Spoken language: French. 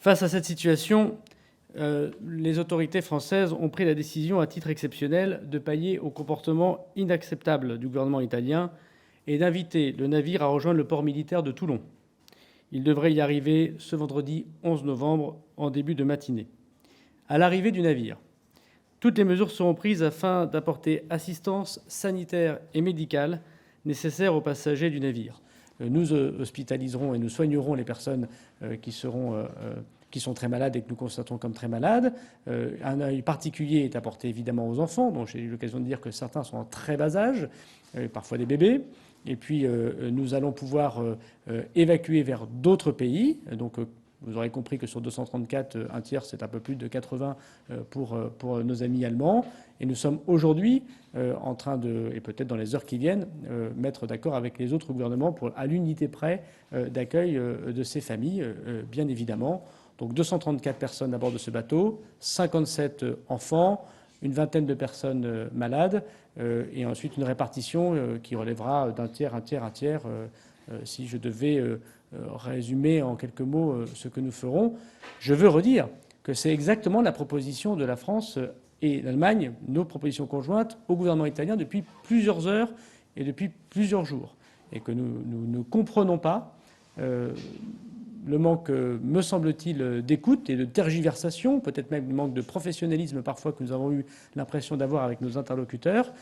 Face à cette situation, les autorités françaises ont pris la décision, à titre exceptionnel, de pallier au comportement inacceptable du gouvernement italien et d'inviter le navire à rejoindre le port militaire de Toulon. Il devrait y arriver ce vendredi 11 novembre, en début de matinée. À l'arrivée du navire, toutes les mesures seront prises afin d'apporter assistance sanitaire et médicale nécessaire aux passagers du navire. Nous hospitaliserons et nous soignerons les personnes qui sont très malades et que nous constatons comme très malades. Un œil particulier est apporté évidemment aux enfants, dont j'ai eu l'occasion de dire que certains sont en très bas âge, parfois des bébés. Et puis nous allons pouvoir évacuer vers d'autres pays. Donc vous aurez compris que sur 234, un tiers, c'est un peu plus de 80 pour nos amis allemands. Et nous sommes aujourd'hui en train de, et peut-être dans les heures qui viennent, mettre d'accord avec les autres gouvernements pour, à l'unité près d'accueil de ces familles, bien évidemment. Donc 234 personnes à bord de ce bateau, 57 enfants, une vingtaine de personnes malades, et ensuite une répartition qui relèvera d'un tiers, un tiers, un tiers, si je devais résumer en quelques mots ce que nous ferons. Je veux redire que c'est exactement la proposition de la France et l'Allemagne, nos propositions conjointes au gouvernement italien depuis plusieurs heures et depuis plusieurs jours, et que nous ne comprenons pas le manque, me semble-t-il, d'écoute et de tergiversation, peut-être même le manque de professionnalisme parfois que nous avons eu l'impression d'avoir avec nos interlocuteurs.